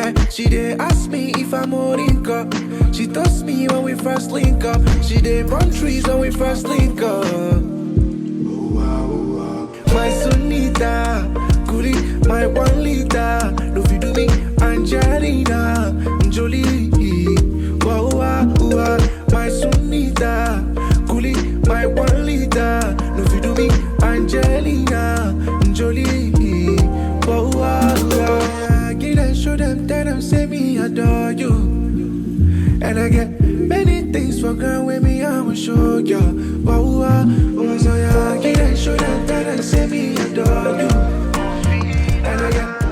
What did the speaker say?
yeah. She dey ask me if I'm holding up. She toast me when we first link up. She dey run trees when we first link up. My Sunita, Kuli, my 1 liter. No fi do me, Angelina, Jolie. Wow, wow, wow. My Sunita, Kuli, my 1 liter. No fi do me, Angelina, Jolie. Wow, wow, wow. Get and show them, tell them, say me adore you. And I get many things for girl with me, I'ma show ya. Wow, wow, wow. So yeah, get and show them, tell them, say me adore you. And I get